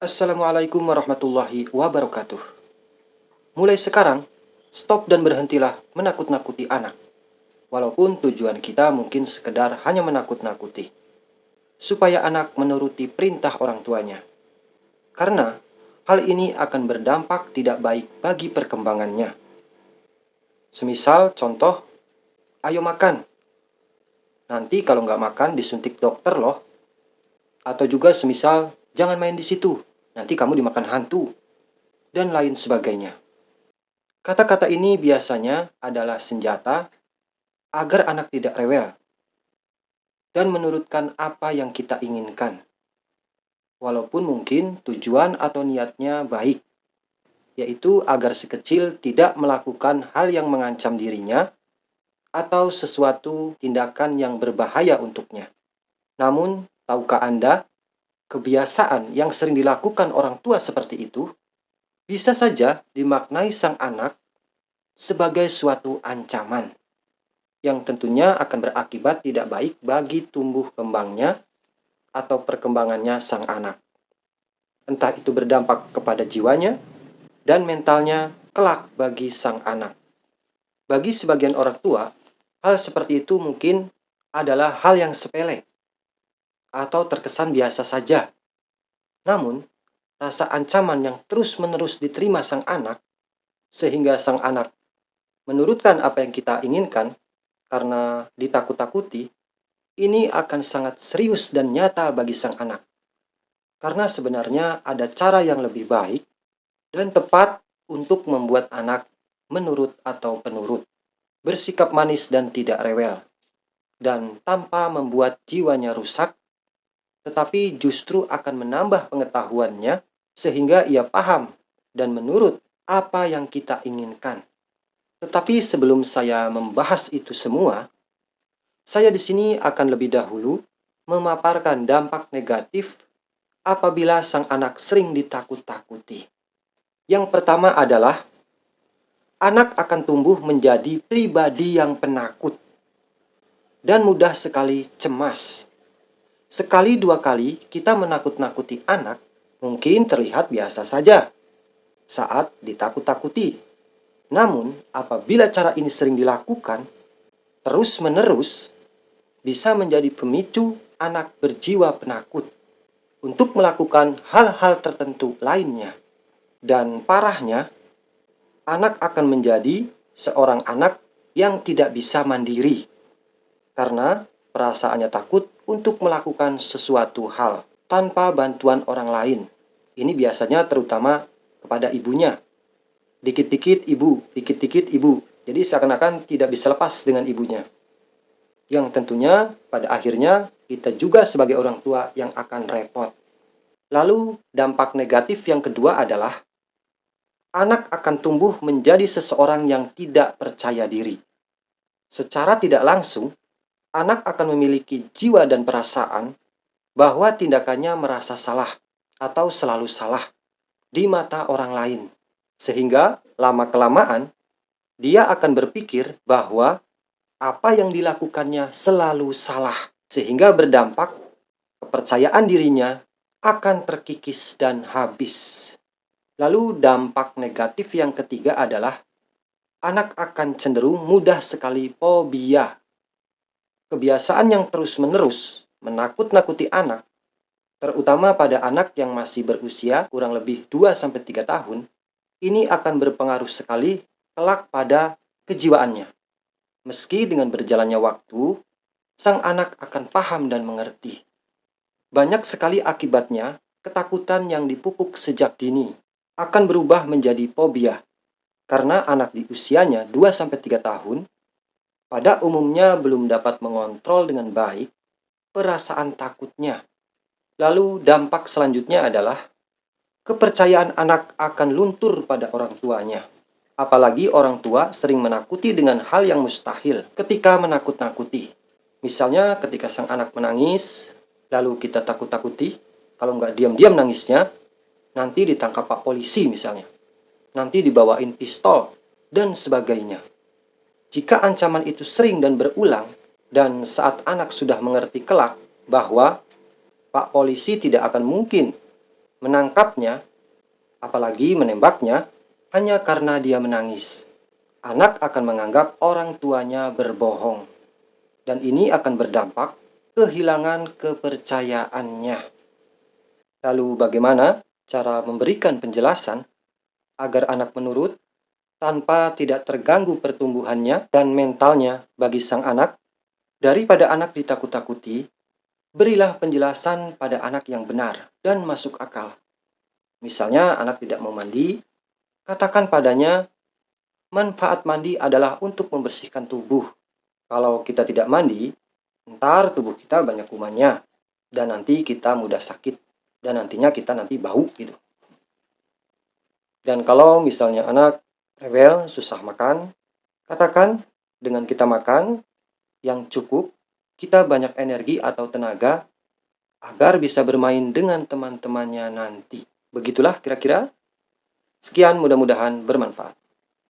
Assalamualaikum warahmatullahi wabarakatuh. Mulai sekarang, stop dan berhentilah menakut-nakuti anak. Walaupun tujuan kita mungkin sekedar hanya menakut-nakuti. Supaya anak menuruti perintah orang tuanya. Karena hal ini akan berdampak tidak baik bagi perkembangannya. Semisal contoh, ayo makan. Nanti kalau nggak makan disuntik dokter loh. Atau juga semisal, jangan main di situ. Nanti kamu dimakan hantu. Dan lain sebagainya. Kata-kata ini biasanya adalah senjata agar anak tidak rewel dan menurutkan apa yang kita inginkan. Walaupun mungkin tujuan atau niatnya baik, yaitu agar si kecil tidak melakukan hal yang mengancam dirinya atau sesuatu tindakan yang berbahaya untuknya. Namun, tahukah Anda, kebiasaan yang sering dilakukan orang tua seperti itu bisa saja dimaknai sang anak sebagai suatu ancaman yang tentunya akan berakibat tidak baik bagi tumbuh kembangnya atau perkembangannya sang anak. Entah itu berdampak kepada jiwanya dan mentalnya kelak bagi sang anak. Bagi sebagian orang tua, hal seperti itu mungkin adalah hal yang sepele atau terkesan biasa saja. Namun, rasa ancaman yang terus-menerus diterima sang anak sehingga sang anak menurutkan apa yang kita inginkan karena ditakut-takuti, ini akan sangat serius dan nyata bagi sang anak. Karena sebenarnya ada cara yang lebih baik dan tepat untuk membuat anak menurut atau penurut, bersikap manis dan tidak rewel, dan tanpa membuat jiwanya rusak, tetapi justru akan menambah pengetahuannya sehingga ia paham dan menurut apa yang kita inginkan. Tetapi sebelum saya membahas itu semua, saya di sini akan lebih dahulu memaparkan dampak negatif apabila sang anak sering ditakut-takuti. Yang pertama adalah anak akan tumbuh menjadi pribadi yang penakut dan mudah sekali cemas. Sekali dua kali kita menakut-nakuti anak mungkin terlihat biasa saja saat ditakut-takuti. Namun, apabila cara ini sering dilakukan terus-menerus, bisa menjadi pemicu anak berjiwa penakut untuk melakukan hal-hal tertentu lainnya. Dan parahnya, anak akan menjadi seorang anak yang tidak bisa mandiri karena perasaannya takut untuk melakukan sesuatu hal tanpa bantuan orang lain. Ini biasanya terutama kepada ibunya. Dikit-dikit ibu, dikit-dikit ibu. Jadi seakan-akan tidak bisa lepas dengan ibunya. Yang tentunya pada akhirnya kita juga sebagai orang tua yang akan repot. Lalu dampak negatif yang kedua adalah anak akan tumbuh menjadi seseorang yang tidak percaya diri. Secara tidak langsung, anak akan memiliki jiwa dan perasaan bahwa tindakannya merasa salah atau selalu salah di mata orang lain. Sehingga lama-kelamaan dia akan berpikir bahwa apa yang dilakukannya selalu salah. Sehingga berdampak kepercayaan dirinya akan terkikis dan habis. Lalu dampak negatif yang ketiga adalah anak akan cenderung mudah sekali fobia. Kebiasaan yang terus-menerus menakut-nakuti anak, terutama pada anak yang masih berusia kurang lebih 2-3 tahun, ini akan berpengaruh sekali kelak pada kejiwaannya. Meski dengan berjalannya waktu, sang anak akan paham dan mengerti. Banyak sekali akibatnya, ketakutan yang dipupuk sejak dini akan berubah menjadi fobia. Karena anak di usianya 2-3 tahun, pada umumnya belum dapat mengontrol dengan baik perasaan takutnya. Lalu dampak selanjutnya adalah kepercayaan anak akan luntur pada orang tuanya. Apalagi orang tua sering menakuti dengan hal yang mustahil ketika menakut-nakuti. Misalnya ketika sang anak menangis, lalu kita takut-takuti, kalau nggak diam-diam nangisnya, nanti ditangkap Pak Polisi misalnya. Nanti dibawain pistol, dan sebagainya. Jika ancaman itu sering dan berulang, dan saat anak sudah mengerti kelak bahwa Pak Polisi tidak akan mungkin menangkapnya, apalagi menembaknya, hanya karena dia menangis. Anak akan menganggap orang tuanya berbohong, dan ini akan berdampak kehilangan kepercayaannya. Lalu bagaimana cara memberikan penjelasan agar anak menurut tanpa tidak terganggu pertumbuhannya dan mentalnya bagi sang anak? Daripada anak ditakut-takuti, berilah penjelasan pada anak yang benar dan masuk akal. Misalnya anak tidak mau mandi, katakan padanya manfaat mandi adalah untuk membersihkan tubuh. Kalau kita tidak mandi, ntar tubuh kita banyak kumannya dan nanti kita mudah sakit dan nantinya kita nanti bau gitu. Dan kalau misalnya anak rewel, susah makan, katakan dengan kita makan yang cukup, kita banyak energi atau tenaga agar bisa bermain dengan teman-temannya nanti. Begitulah kira-kira. Sekian, mudah-mudahan bermanfaat.